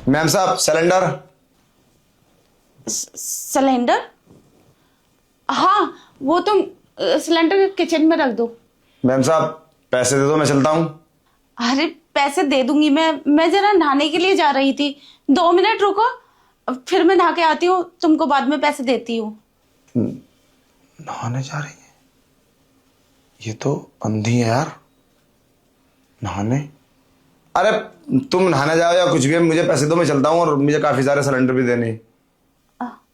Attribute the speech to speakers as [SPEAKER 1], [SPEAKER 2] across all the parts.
[SPEAKER 1] Ma'am साहब cylinder.
[SPEAKER 2] Cylinder? हाँ, वो तुम सिलेंडर किचन में रख दो।
[SPEAKER 1] मैम साहब पैसे दे दो, मैं चलता हूँ।
[SPEAKER 2] अरे पैसे दे दूंगी मैं जरा नहाने के लिए जा रही थी। 2 मिनट रुको, फिर मैं नहा के आती हूँ, तुमको बाद में पैसे देती हूँ।
[SPEAKER 1] नहाने जा रही है? ये तो अंधी है यार। नहाने? अरे तुम नहाने जाओ या कुछ भी, मुझे पैसे दो, मैं चलता हूँ। और मुझे काफी सारे सिलेंडर भी देने।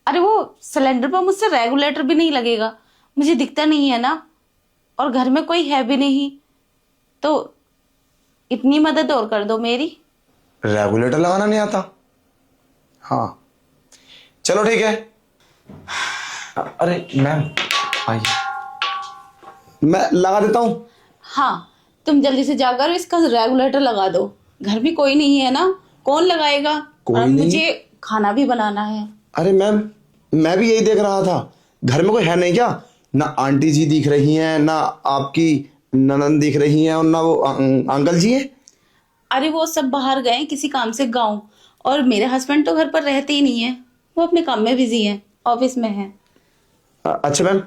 [SPEAKER 2] अरे वो सिलेंडर पर मुझसे रेगुलेटर भी नहीं लगेगा, मुझे दिखता नहीं है ना, और घर में कोई है भी नहीं, तो इतनी मदद और कर दो मेरी।
[SPEAKER 1] रेगुलेटर लगाना नहीं आता? हाँ चलो ठीक है। अरे मैम आइए, मैं लगा देता हूँ।
[SPEAKER 2] हाँ, तुम जल्दी से जाकर इसका रेगुलेटर लगा दो। घर भी कोई नहीं है ना, कौन लगाएगा?
[SPEAKER 1] कोई
[SPEAKER 2] और
[SPEAKER 1] नहीं?
[SPEAKER 2] मुझे खाना भी बनाना है।
[SPEAKER 1] अरे मैम मैं भी यही देख रहा था, घर में कोई है नहीं क्या? ना आंटी जी दिख रही हैं, ना आपकी ननद दिख रही हैं, और ना वो अंकल जी हैं।
[SPEAKER 2] अरे वो सब बाहर गए किसी काम से गाँव, और मेरे हस्बैंड तो घर पर रहते ही नहीं है, वो अपने काम में बिजी है, ऑफिस में है।
[SPEAKER 1] अच्छा मैम,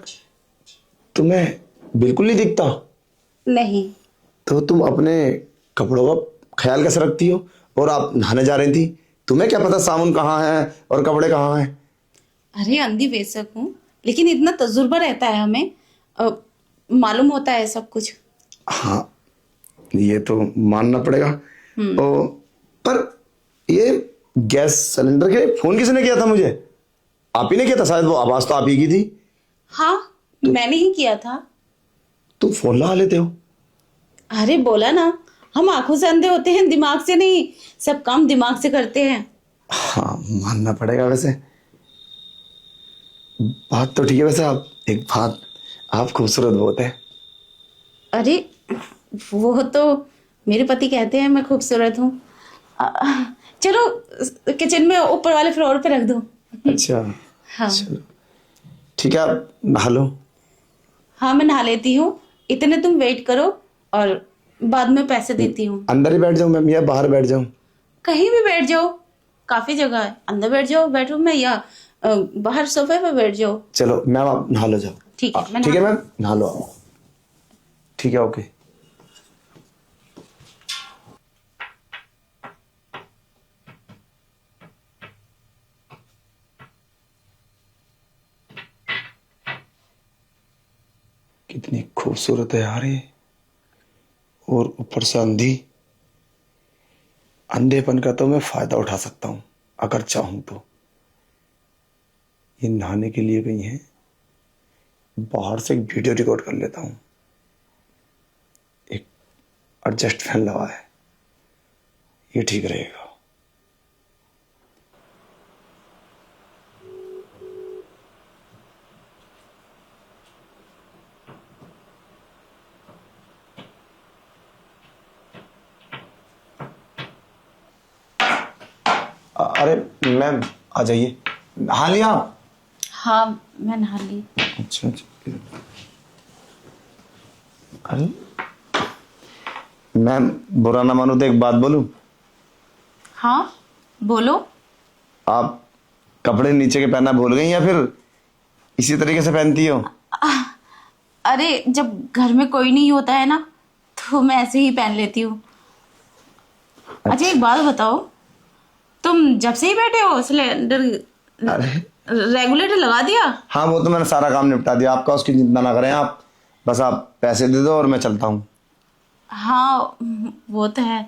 [SPEAKER 1] तुम्हें बिल्कुल नहीं दिखता?
[SPEAKER 2] नहीं।
[SPEAKER 1] तो तुम अपने कपड़ों का ख्याल कैसे रखती हो? और आप नहाने जा रही थी, तुम्हें क्या पता साबुन कहाँ है और कपड़े कहाँ हैं?
[SPEAKER 2] अरे अंधी बेशक हूँ, लेकिन इतना तजुर्बा रहता है हमें, मालूम होता है सब कुछ।
[SPEAKER 1] हाँ ये तो मानना पड़ेगा। ओ, पर ये गैस सिलेंडर के फोन किसने किया था मुझे? आप ही ने किया था शायद, वो आवाज तो आप ही की थी।
[SPEAKER 2] हाँ, मैंने ही किया था।
[SPEAKER 1] तुम फोन लगा लेते हो?
[SPEAKER 2] अरे बोला ना, हम आंखों से अंधे होते हैं, दिमाग से नहीं, सब काम दिमाग से करते हैं।
[SPEAKER 1] हाँ मानना पड़ेगा वैसे, बात तो ठीक है। वैसे आप एक बात, आप खूबसूरत बहुत है।
[SPEAKER 2] अरे वो तो मेरे पति कहते हैं मैं खूबसूरत हूँ। चलो किचन में ऊपर वाले फ्लोर पे रख दो।
[SPEAKER 1] अच्छा
[SPEAKER 2] हाँ।
[SPEAKER 1] चलो ठीक है, आप नहा लो।
[SPEAKER 2] हाँ मैं नहा लेती हूँ, इतने तुम वेट करो, और बाद में पैसे देती हूँ।
[SPEAKER 1] अंदर ही बैठ जाऊं मैम या बाहर बैठ जाऊं?
[SPEAKER 2] कहीं भी बैठ जाओ, काफी जगह है, अंदर बैठ जाओ बेडरूम में, या बाहर सोफे पे बैठ जाओ।
[SPEAKER 1] चलो मैम आप नहा लो, जाओ।
[SPEAKER 2] ठीक है,
[SPEAKER 1] ठीक है मैम, नहा लो आप। ठीक है ओके। कितनी खूबसूरत है यार ये, और ऊपर से अंधी। अंधेपन का तो मैं फायदा उठा सकता हूं अगर चाहूं तो। ये नहाने के लिए गई हैं, बाहर से एक वीडियो रिकॉर्ड कर लेता हूं। एक एडजस्ट फैन लगा है, ये ठीक रहेगा। अरे मैम आ जाइए। नहा लिया आप?
[SPEAKER 2] हाँ मैं नहा ली।
[SPEAKER 1] अच्छा अच्छा। अरे मैम बुरा ना मानो तो एक बात बोलूं?
[SPEAKER 2] हाँ बोलो।
[SPEAKER 1] आप कपड़े नीचे के पहनना भूल गई या फिर इसी तरीके से पहनती हो?
[SPEAKER 2] अरे जब घर में कोई नहीं होता है ना, तो मैं ऐसे ही पहन लेती हूँ। अच्छा एक बात बताओ, तुम जब से ही बैठे हो सिलेंडर
[SPEAKER 1] अरे
[SPEAKER 2] रेगुलेटर लगा दिया?
[SPEAKER 1] हाँ वो तो मैंने सारा काम निपटा दिया आपका, उसकी चिंता ना करें आप। बस आप पैसे दे दो और मैं चलता हूँ।
[SPEAKER 2] हाँ वो तो है।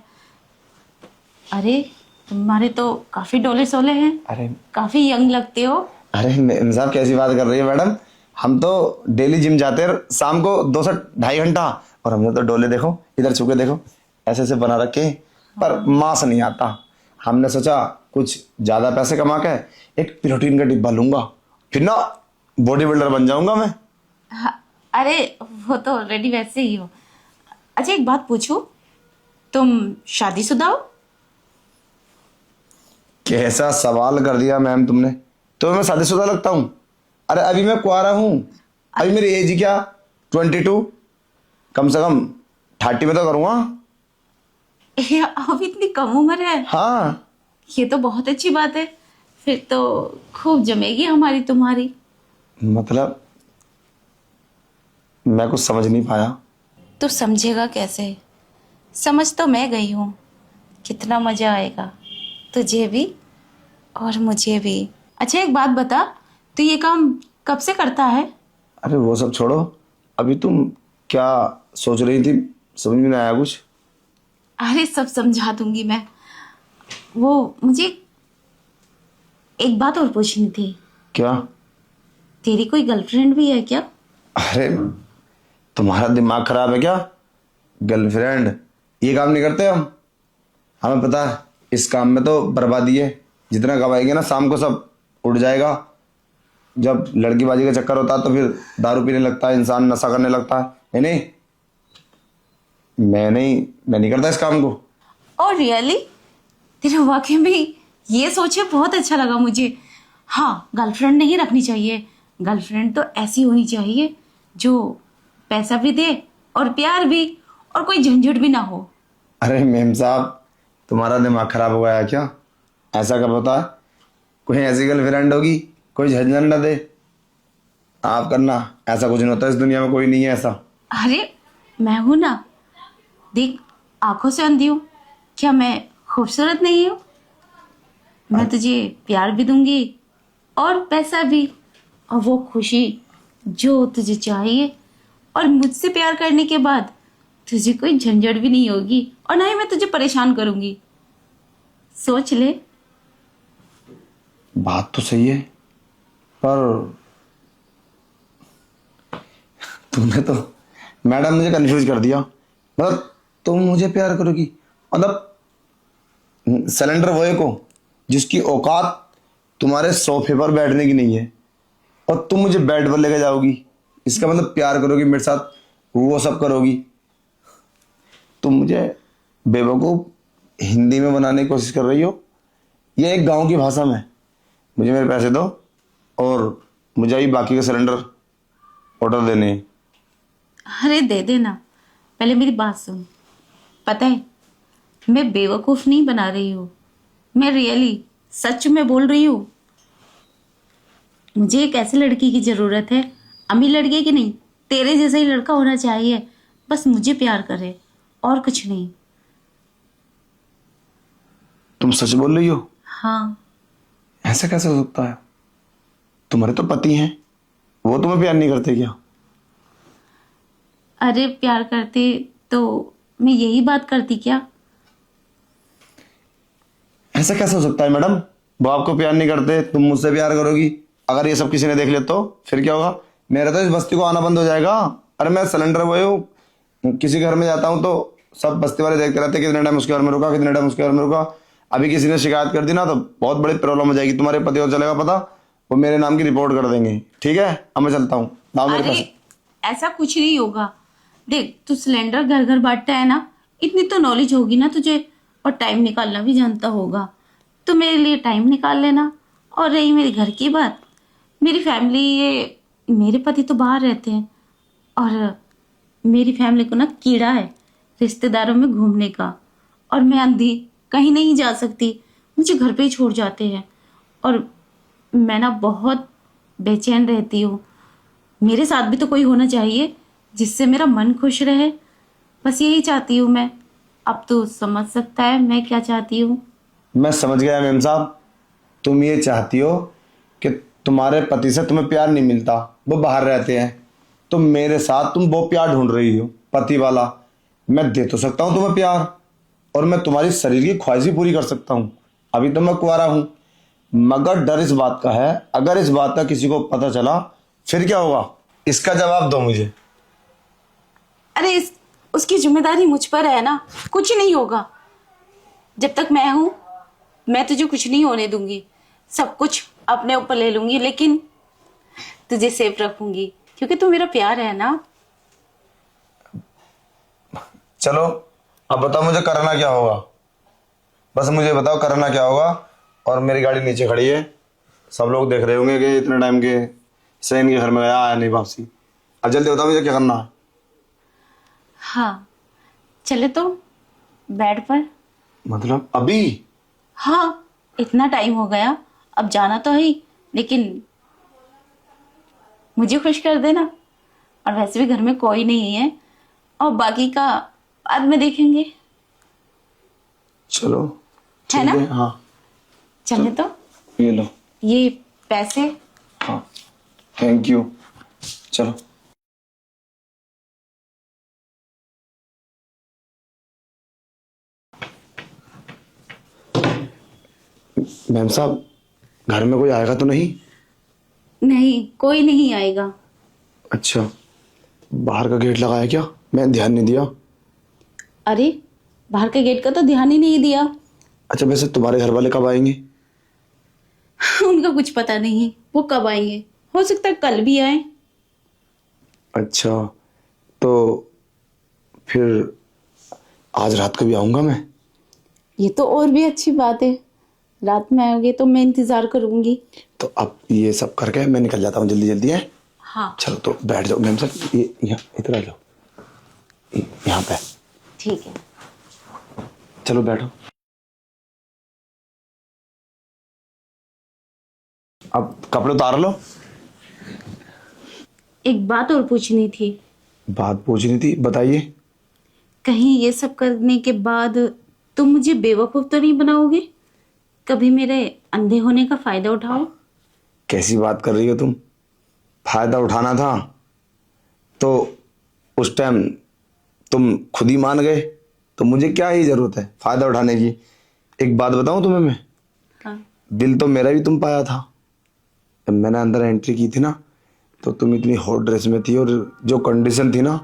[SPEAKER 2] अरे तुम्हारे तो काफी डोले सोले हैं,
[SPEAKER 1] अरे
[SPEAKER 2] काफी यंग लगते हो।
[SPEAKER 1] अरे साहब कैसी बात कर रही है मैडम, हम तो डेली जिम जाते हैं शाम को 2 से 2.5 घंटा, और हमने तो डोले देखो, इधर छू के देखो, ऐसे ऐसे बना रखे, पर मांस नहीं आता। हमने सोचा कुछ ज्यादा पैसे कमा के एक प्रोटीन का डिब्बा लूंगा, फिर ना बॉडी बिल्डर बन जाऊंगा मैं।
[SPEAKER 2] हाँ, अरे वो तो ऑलरेडी वैसे ही हो। अच्छा एक बात पूछूं, तुम शादीशुदा हो?
[SPEAKER 1] कैसा सवाल कर दिया मैम तुमने, तो मैं शादीशुदा लगता हूँ? अरे अभी मैं कुआरा हूँ, अभी मेरी एज क्या 22, कम से कम 30 में तो करूँगा।
[SPEAKER 2] अभी इतनी कम उम्र है?
[SPEAKER 1] हाँ
[SPEAKER 2] ये तो बहुत अच्छी बात है। फिर तो खूब जमेगी हमारी तुम्हारी।
[SPEAKER 1] मतलब मैं कुछ समझ नहीं पाया।
[SPEAKER 2] तो समझेगा कैसे? समझ तो मैं गई हूँ। कितना मजा आएगा तुझे भी और मुझे भी। अच्छा एक बात बता, तू ये काम कब से करता है?
[SPEAKER 1] अरे वो सब छोड़ो, अभी तुम क्या सोच रही थी, समझ में नहीं आया कुछ।
[SPEAKER 2] अरे सब समझा दूंगी मैं। वो मुझे एक बात और पूछनी थी।
[SPEAKER 1] क्या?
[SPEAKER 2] तेरी कोई गर्लफ्रेंड भी है क्या?
[SPEAKER 1] अरे तुम्हारा दिमाग खराब है क्या? गर्लफ्रेंड? ये काम नहीं करते हम। हमें पता है इस काम में तो बर्बादी है। जितना कमाएंगे ना शाम को सब उड़ जाएगा। जब लड़कीबाजी का चक्कर होता है तो फिर दारू पीने लगता है इंसान, नशा करने लगता है। नहीं मैं नहीं करता इस काम को।
[SPEAKER 2] और रियली तेरे वाकई में ये सोचे बहुत अच्छा लगा मुझे। हाँ, गर्लफ्रेंड नहीं रखनी चाहिए। गर्लफ्रेंड तो ऐसी होनी चाहिए जो पैसा भी दे और प्यार भी, और कोई झंझट भी ना हो।
[SPEAKER 1] अरे मेम साहब, तुम्हारा दिमाग खराब हो गया है क्या? ऐसा कब होता है? कोई ऐसी गर्लफ्रेंड होगी कोई झंझट न दे? आप करना, ऐसा कुछ नहीं होता इस दुनिया में, कोई नहीं है ऐसा।
[SPEAKER 2] अरे मैं हूं ना, देख आंखों से अंधी हूं। क्या मैं खूबसूरत नहीं हूं? मैं तुझे प्यार भी दूंगी और पैसा भी, और वो खुशी जो तुझे चाहिए। और मुझसे प्यार करने के बाद तुझे कोई झंझट भी नहीं होगी और ना ही मैं तुझे परेशान करूंगी। सोच ले।
[SPEAKER 1] बात तो सही है, पर तुमने तो मैडम मुझे कंफ्यूज कर दिया। मतलब तुम मुझे प्यार करोगी? मतलब सिलेंडर वो को जिसकी औकात तुम्हारे सोफे पर बैठने की नहीं है, और तुम मुझे बेड पर लेके जाओगी। इसका मतलब प्यार करोगी मेरे साथ, वो सब करोगी। तुम मुझे बेवकूफ हिंदी में बनाने की कोशिश कर रही हो। ये एक गांव की भाषा में। मुझे मेरे पैसे दो और मुझे अभी बाकी का सिलेंडर ऑर्डर देने हैं।
[SPEAKER 2] अरे दे देना, पहले मेरी बात सुन। पता है मैं बेवकूफ नहीं बना रही हूँ, मैं रियली सच में बोल रही हूँ। मुझे एक ऐसी लड़की की जरूरत है, अमीर लड़की की नहीं। तेरे जैसा ही लड़का होना चाहिए, बस मुझे प्यार करे और कुछ नहीं।
[SPEAKER 1] तुम सच बोल रही हो?
[SPEAKER 2] हाँ।
[SPEAKER 1] ऐसा कैसे हो सकता है? तुम्हारे तो पति हैं, वो तुम्हें प्यार नहीं करते क्या?
[SPEAKER 2] अरे प्यार करते तो मैं यही बात करती क्या?
[SPEAKER 1] ऐसा कैसे हो सकता है मैडम? वो आपको प्यार नहीं करते, तुम मुझसे प्यार करोगी। अगर ये सब किसी ने देख लिया तो फिर क्या होगा? मेरा तो इस बस्ती को आना बंद हो जाएगा। अरे मैं सिलेंडर बॉय हूँ, किसी घर में जाता हूँ तो सब बस्ती वाले देखते रहते कितने टाइम उसके घर में रुका, कितने टाइम उसके घर में रुका। अभी किसी ने शिकायत कर दी ना तो बहुत बड़ी प्रॉब्लम हो जाएगी। तुम्हारे पति को चलेगा पता, वो मेरे नाम की रिपोर्ट कर देंगे। ठीक है, अब मैं चलता हूँ। लाओ मेरे
[SPEAKER 2] अरे
[SPEAKER 1] पैसे।
[SPEAKER 2] ऐसा कुछ नहीं होगा। देख तू सिलेंडर घर घर बांटता है ना, इतनी तो नॉलेज होगी ना तुझे, और टाइम निकालना भी जानता होगा। तो मेरे लिए टाइम निकाल लेना। और रही मेरे घर की बात, मेरी फैमिली, ये मेरे पति तो बाहर रहते हैं, और मेरी फैमिली को ना कीड़ा है रिश्तेदारों में घूमने का। और मैं अंधी कहीं नहीं जा सकती, मुझे घर पे ही छोड़ जाते हैं। और मैं ना बहुत बेचैन रहती हूँ। मेरे साथ भी तो कोई होना चाहिए जिससे मेरा मन खुश रहे। बस यही चाहती हूँ मैं। अब तो समझ सकता है मैं क्या चाहती हूँ।
[SPEAKER 1] मैं समझ गया मेम साहब। तुम ये चाहती हो कि तुम्हारे पति से तुम्हें प्यार नहीं मिलता, वो बाहर रहते हैं, तो मेरे साथ तुम वो प्यार ढूंढ रही हो पति वाला। मैं दे तो सकता हूँ तुम्हें प्यार, और मैं तुम्हारी शरीर की ख्वाहिश पूरी कर सकता हूँ। अभी तो मैं कुंवारा हूँ, मगर डर इस बात का है, अगर इस बात का किसी को पता चला फिर क्या होगा? इसका जवाब दो मुझे।
[SPEAKER 2] अरे उसकी जिम्मेदारी मुझ पर है ना, कुछ नहीं होगा। जब तक मैं हूं मैं तुझे कुछ नहीं होने दूंगी। सब कुछ अपने ऊपर ले लूंगी, लेकिन तुझे सेफ रखूंगी क्योंकि तू मेरा प्यार है ना।
[SPEAKER 1] चलो अब बताओ मुझे करना क्या होगा? बस मुझे बताओ करना क्या होगा। और मेरी गाड़ी नीचे खड़ी है, सब लोग देख रहे होंगे कि इतने टाइम के से इनके घर में गया, आया नहीं वापसी। अब जल्दी बताओ मुझे क्या करना है।
[SPEAKER 2] हाँ चले तो बेड पर।
[SPEAKER 1] मतलब अभी?
[SPEAKER 2] हाँ इतना टाइम हो गया, अब जाना तो है ही, लेकिन मुझे खुश कर देना। और वैसे भी घर में कोई नहीं है, और बाकी का बाद में देखेंगे,
[SPEAKER 1] चलो
[SPEAKER 2] है
[SPEAKER 1] ठीक
[SPEAKER 2] ना?
[SPEAKER 1] है। हाँ
[SPEAKER 2] चले तो।
[SPEAKER 1] ये लो।
[SPEAKER 2] ये पैसे।
[SPEAKER 1] हाँ थैंक यू। चलो। मैम साहब, घर में कोई आएगा तो नहीं?
[SPEAKER 2] नहीं, कोई नहीं आएगा।
[SPEAKER 1] अच्छा, बाहर का गेट लगाया क्या? मैं ध्यान नहीं दिया।
[SPEAKER 2] अरे, बाहर के गेट का तो ध्यान ही नहीं दिया।
[SPEAKER 1] अच्छा, वैसे तुम्हारे घर वाले कब आएंगे?
[SPEAKER 2] उनका कुछ पता नहीं, वो कब आएंगे, हो सकता है कल भी आए।
[SPEAKER 1] अच्छा, तो फिर आज रात को भी आऊंगा मैं।
[SPEAKER 2] ये तो और भी अच्छी बात है, रात में आओगे तो मैं इंतजार करूंगी।
[SPEAKER 1] तो अब ये सब करके मैं निकल जाता हूँ जल्दी जल्दी है।
[SPEAKER 2] हाँ
[SPEAKER 1] चलो तो बैठ जाओ मैम साहब, ये यहाँ इधर आ जाओ, यहाँ पे।
[SPEAKER 2] ठीक है।
[SPEAKER 1] चलो बैठो। अब कपड़े उतार लो।
[SPEAKER 2] एक बात और पूछनी थी।
[SPEAKER 1] बात पूछनी थी, बताइए।
[SPEAKER 2] कहीं ये सब करने के बाद तुम मुझे बेवकूफ तो नहीं बनाओगे? कभी मेरे अंधे होने का फायदा उठाओ।
[SPEAKER 1] कैसी बात कर रही हो तुम? फायदा उठाना था तो उस टाइम तुम खुद ही मान गए, तो मुझे क्या ही जरूरत है फायदा उठाने की। एक बात बताऊं तुम्हें मैं,
[SPEAKER 2] हाँ।
[SPEAKER 1] दिल तो मेरा भी तुम पाया था। जब मैंने अंदर एंट्री की थी ना, तो तुम इतनी हॉट ड्रेस में थी, और जो कंडीशन थी ना,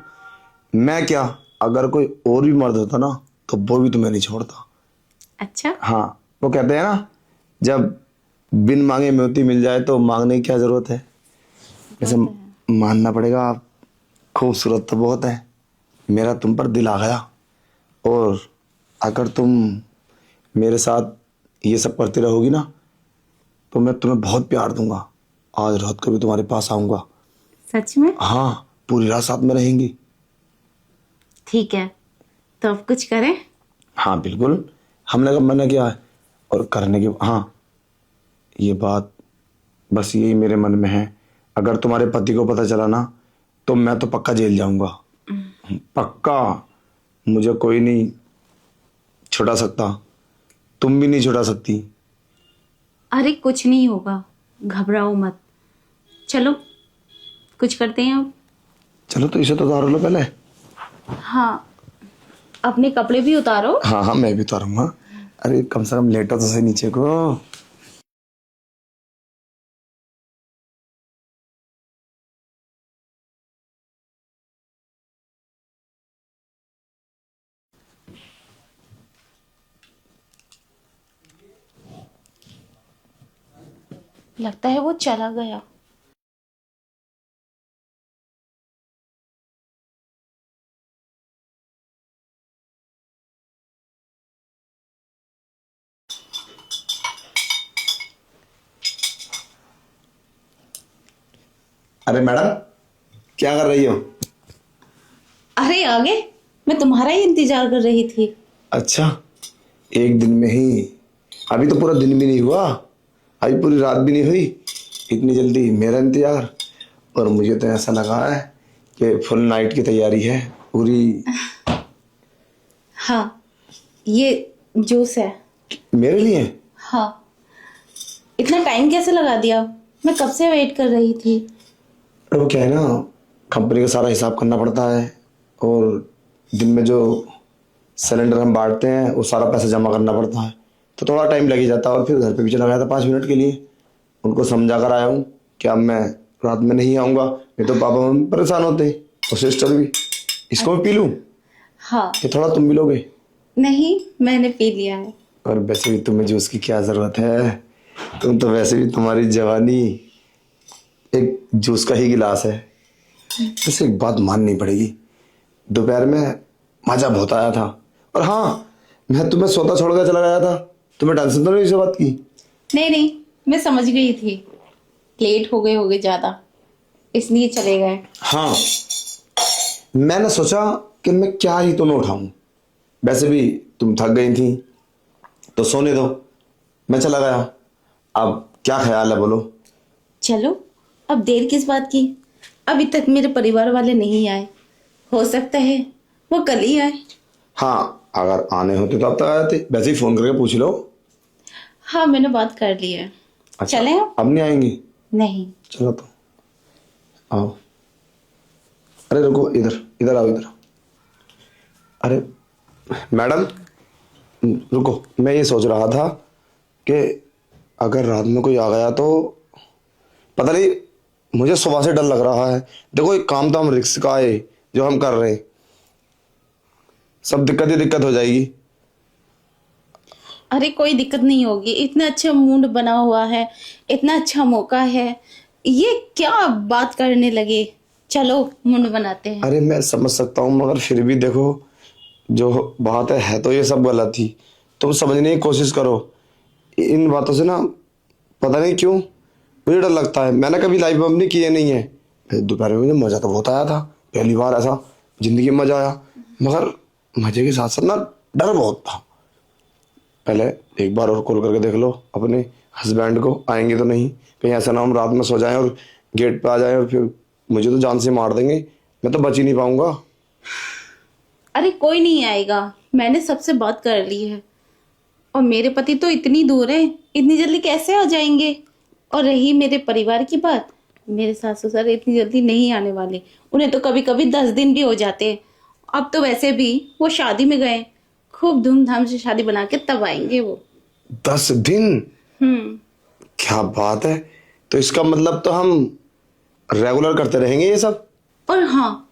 [SPEAKER 1] मैं क्या, अगर कोई और भी मर्द होता ना तो वो भी तुम्हें नहीं छोड़ता।
[SPEAKER 2] अच्छा।
[SPEAKER 1] हाँ, वो कहते हैं ना, जब बिन मांगे मोती मिल जाए तो मांगने की क्या जरूरत है। वैसे मानना पड़ेगा, आप खूबसूरत तो बहुत है, मेरा तुम पर दिल आ गया। और अगर तुम मेरे साथ ये सब करती रहोगी ना, तो मैं तुम्हें बहुत प्यार दूंगा। आज रात को भी तुम्हारे पास आऊंगा।
[SPEAKER 2] सच में?
[SPEAKER 1] हाँ, पूरी रात साथ में रहेंगी।
[SPEAKER 2] ठीक है, तो अब कुछ करें?
[SPEAKER 1] हाँ बिल्कुल, हमने कब मना किया है। और करने की, हाँ, ये बात बस यही मेरे मन में है, अगर तुम्हारे पति को पता चला ना, तो मैं तो पक्का जेल जाऊंगा। पक्का। मुझे कोई नहीं छुड़ा सकता, तुम भी नहीं छुड़ा सकती।
[SPEAKER 2] अरे कुछ नहीं होगा, घबराओ मत। चलो कुछ करते हैं अब।
[SPEAKER 1] चलो तो इसे तो उतार लो पहले।
[SPEAKER 2] हाँ, अपने कपड़े भी उतारो।
[SPEAKER 1] हाँ हाँ, मैं भी उतारूंगा। अरे कम से कम लेटो तो सही नीचे को।
[SPEAKER 2] लगता है वो चला गया।
[SPEAKER 1] अरे मैडम, क्या कर रही हो?
[SPEAKER 2] अरे आगे, मैं तुम्हारा ही इंतजार कर रही थी।
[SPEAKER 1] अच्छा, एक दिन में ही? अभी तो पूरा दिन भी नहीं हुआ, अभी पूरी रात भी नहीं हुई, इतनी जल्दी मेरा इंतजार। और मुझे तो ऐसा लगा है कि फुल नाइट की तैयारी है पूरी।
[SPEAKER 2] हाँ, ये जूस है।
[SPEAKER 1] मेरे लिए?
[SPEAKER 2] हाँ। इतना टाइम कैसे लगा दिया? मैं कब से वेट कर रही थी।
[SPEAKER 1] अरे वो क्या है ना, कंपनी का सारा हिसाब करना पड़ता है, और दिन में जो सिलेंडर हम बांटते हैं वो सारा पैसा जमा करना पड़ता है, तो थोड़ा टाइम लग ही जाता है। और फिर घर पे भी चला गया था 5 मिनट के लिए, उनको समझा कर आया हूँ कि अब मैं रात में नहीं आऊँगा, नहीं तो पापा मम्मी परेशान होते, और सिस्टर भी। इसको मैं पी लूँ?
[SPEAKER 2] हाँ।
[SPEAKER 1] ये थोड़ा तुम भी लोगे?
[SPEAKER 2] नहीं, मैंने पी लिया है।
[SPEAKER 1] और वैसे भी तुम्हें जूस की क्या ज़रूरत है, तुम तो वैसे भी, तुम्हारी जवानी एक जूस का ही गिलास है। वैसे एक बात माननी पड़ेगी, दोपहर में मजा बहुत आया था। और हाँ, मैं तुम्हें सोता छोड़ कर चला गया था, तुम्हें टेंशन तो नहीं इस बात की?
[SPEAKER 2] नहीं नहीं, मैं समझ गई थी, लेट हो गए ज्यादा, इसलिए चले गए।
[SPEAKER 1] हाँ, मैंने सोचा कि मैं क्या ही तुम्हें उठाऊं, वैसे भी तुम थक गई थी, तो सोने दो, मैं चला गया। अब क्या ख्याल है बोलो।
[SPEAKER 2] चलो, अब देर किस बात की। अभी तक मेरे परिवार वाले नहीं आए, हो सकता है वो कल ही आए।
[SPEAKER 1] हाँ, अगर आने होते तो अब तक आ जाते। वैसे ही फोन करके पूछ लो।
[SPEAKER 2] हाँ, मैंने बात कर ली है।
[SPEAKER 1] अच्छा,
[SPEAKER 2] चलें अब?
[SPEAKER 1] अब नहीं आएंगी?
[SPEAKER 2] नहीं।
[SPEAKER 1] चलो तो आओ। अरे रुको, इधर इधर आओ, इधर। अरे मैडम, रुको, मैं ये सोच रहा था कि अगर रात में कोई आ गया तो पता नहीं, मुझे सुबह से डर लग रहा है। देखो, एक काम तो हम रिस्क का है जो हम कर रहे हैं, सब दिक्कत ही दिक्कत हो जाएगी।
[SPEAKER 2] अरे कोई दिक्कत नहीं होगी, इतना अच्छा मूड बना हुआ है, इतना अच्छा मौका है, ये क्या बात करने लगे। चलो मूड बनाते हैं।
[SPEAKER 1] अरे मैं समझ सकता हूँ, मगर फिर भी देखो, जो बात है तो ये सब गलत थी। तुम समझने की कोशिश करो। इन बातों से ना पता नहीं क्यों मुझे डर लगता है। मैंने कभी लाइफ में अपनी किए नहीं है। फिर दोपहर में मुझे मज़ा तो बहुत आया था, पहली बार ऐसा जिंदगी में मज़ा आया। मगर मज़े के साथ साथ ना डर बहुत था। पहले एक बार और कॉल करके देख लो अपने हस्बैंड को, आएंगे तो नहीं। कहीं ऐसा ना हम रात में सो जाएं और गेट पे आ जाएं और फिर मुझे तो जान से मार देंगे, मैं तो बच ही नहीं पाऊंगा।
[SPEAKER 2] अरे कोई नहीं आएगा, मैंने सबसे बात कर ली है। और मेरे पति तो इतनी दूर है, इतनी जल्दी कैसे आ जाएंगे। और रही मेरे परिवार की बात, मेरे सास ससुर इतनी जल्दी नहीं आने वाले। उन्हें तो कभी कभी 10 दिन भी हो जाते हैं। अब तो वैसे भी वो शादी में गए, खूब धूमधाम से शादी बना के तब आएंगे वो।
[SPEAKER 1] 10 दिन? क्या बात है। तो इसका मतलब तो हम रेगुलर करते रहेंगे ये सब।
[SPEAKER 2] और हाँ,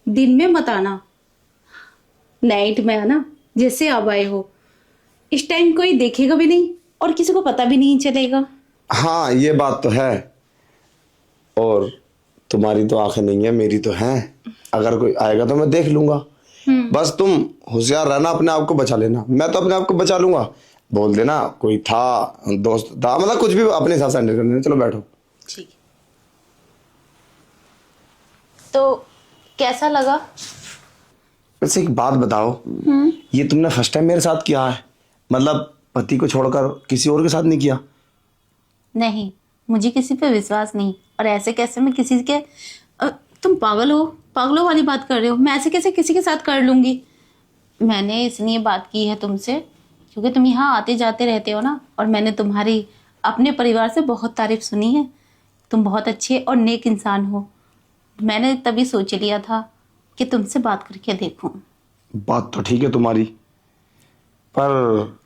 [SPEAKER 2] दिन में मत आना, नाइट में आना, जैसे अब आए हो। इस टाइम कोई देखेगा भी नहीं और किसी को पता भी नहीं चलेगा।
[SPEAKER 1] हाँ, ये बात तो है। और तुम्हारी तो आंखें नहीं है, मेरी तो हैं। अगर कोई आएगा तो मैं देख लूंगा। बस तुम होशियार रहना, अपने आप को बचा लेना। मैं तो अपने आप को बचा लूंगा। बोल देना कोई था, दोस्त था, मतलब कुछ भी अपने हिसाब से हैंडल कर लेना। चलो बैठो।
[SPEAKER 2] ठीक है। तो कैसा लगा?
[SPEAKER 1] वैसे एक बात बताओ, ये तुमने फर्स्ट टाइम मेरे साथ किया है? मतलब पति को छोड़कर किसी और के साथ नहीं किया?
[SPEAKER 2] नहीं, मुझे किसी पे विश्वास नहीं। और ऐसे कैसे मैं किसी के तुम पागल हो, पागलों वाली बात कर रहे हो। मैं ऐसे कैसे किसी के साथ कर लूंगी। मैंने इसलिए बात की है तुमसे क्योंकि तुम यहाँ आते जाते रहते हो ना, और मैंने तुम्हारी अपने परिवार से बहुत तारीफ सुनी है। तुम बहुत अच्छे और नेक इंसान हो। मैंने तभी सोच लिया था कि तुमसे बात करके देखूं।
[SPEAKER 1] बात तो ठीक है तुम्हारी, पर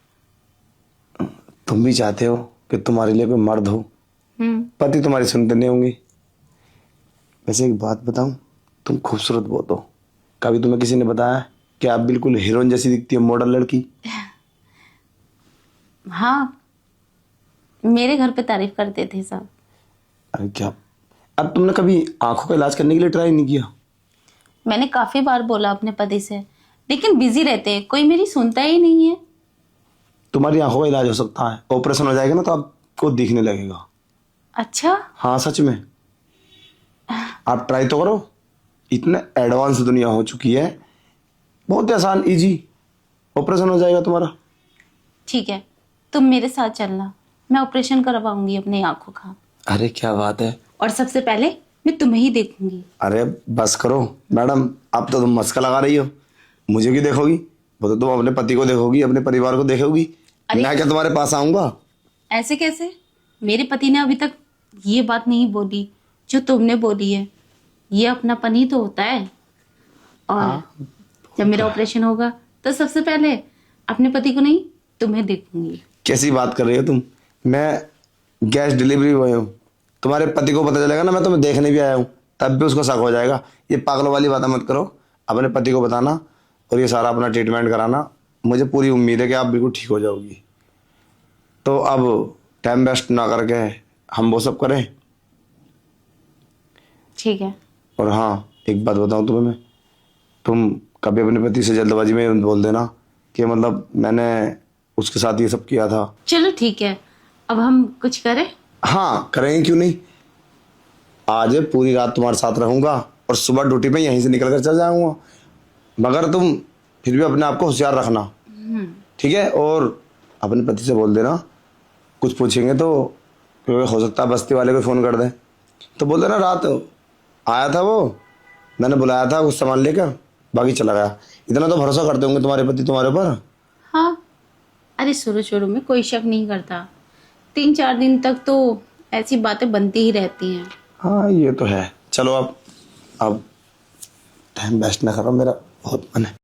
[SPEAKER 1] तुम भी चाहते हो कि तुम्हारे लिए कोई मर्द हो। पति तुम्हारी सुनते नहीं होंगे। वैसे एक बात बताऊं, तुम खूबसूरत बहुत हो। कभी तुम्हें किसी ने बताया कि आप बिल्कुल हीरोइन जैसी दिखती है, मॉडल लड़की?
[SPEAKER 2] हाँ, मेरे घर पे तारीफ करते थे सब।
[SPEAKER 1] अरे क्या, अब तुमने कभी आंखों का इलाज करने के लिए ट्राई नहीं किया?
[SPEAKER 2] मैंने काफी बार बोला अपने पति से, लेकिन बिजी रहते हैं, कोई मेरी सुनता ही नहीं है।
[SPEAKER 1] तुम्हारी आंखों का इलाज हो सकता है, ऑपरेशन हो जाएगा ना तो आपको दिखने लगेगा।
[SPEAKER 2] अच्छा?
[SPEAKER 1] हाँ सच में, आप ट्राई तो करो। इतने एडवांस दुनिया हो चुकी है, बहुत आसान इजी ऑपरेशन हो जाएगा तुम्हारा।
[SPEAKER 2] ठीक है, तुम मेरे साथ चलना, मैं ऑपरेशन करवाऊंगी अपनी आंखों का।
[SPEAKER 1] अरे क्या बात है।
[SPEAKER 2] और सबसे पहले मैं तुम्हें ही देखूंगी।
[SPEAKER 1] अरे बस करो मैडम, अब तो तुम मस्का लगा रही हो। मुझे क्यों देखोगी? वो तो तुम अपने पति को देखोगी, अपने परिवार को देखोगी। मैं क्या तुम्हारे पास आऊंगा?
[SPEAKER 2] ऐसे कैसे? मेरे पति ने अभी तक ये बात नहीं बोली जो तुमने बोली है। ये अपनापन ही तो होता है। और जब मेरा ऑपरेशन होगा तो सबसे पहले अपने पति को नहीं, तुम्हें देखूंगी।
[SPEAKER 1] कैसी बात कर रही हो तुम? मैं गैस डिलीवरी बॉय हूँ। तुम्हारे पति को पता चलेगा ना मैं तुम्हें देखने भी आया हूँ, तब भी उसको शक हो जाएगा। ये पागलों वाली बातें मत करो। अपने पति को बताना और ये सारा अपना ट्रीटमेंट कराना। मुझे पूरी उम्मीद है कि आप बिल्कुल ठीक हो जाओगी। तो अब टाइम वेस्ट ना करके हम वो सब करें।
[SPEAKER 2] ठीक है।
[SPEAKER 1] और हाँ, एक बात बताऊँ तुम्हें मैं, तुम कभी अपने पति से जल्दबाजी में बोल देना कि मतलब मैंने उसके साथ ये सब किया था।
[SPEAKER 2] चलो ठीक है, अब हम कुछ करें?
[SPEAKER 1] हाँ करेंगे, क्यों नहीं। आज पूरी रात तुम्हारे साथ रहूंगा और सुबह ड्यूटी पे यहीं से निकल कर चल जाऊंगा। मगर तुम फिर भी अपने आप को होशियार रखना, ठीक है? और अपने पति से बोल देना कुछ पूछेंगे तो क्योंकि हो सकता है बस्ती वाले को फ़ोन कर दें, तो बोल देना रात आया था वो, मैंने बुलाया था कुछ सामान लेकर, बाकी चला गया। इतना तो भरोसा करते होंगे तुम्हारे पति तुम्हारे ऊपर।
[SPEAKER 2] हाँ, अरे शुरू शुरू में कोई शक नहीं करता, 3-4 दिन तक तो ऐसी बातें बनती ही रहती हैं।
[SPEAKER 1] हाँ ये तो है। चलो अब टाइम वेस्ट ना करो, मेरा बहुत मन है।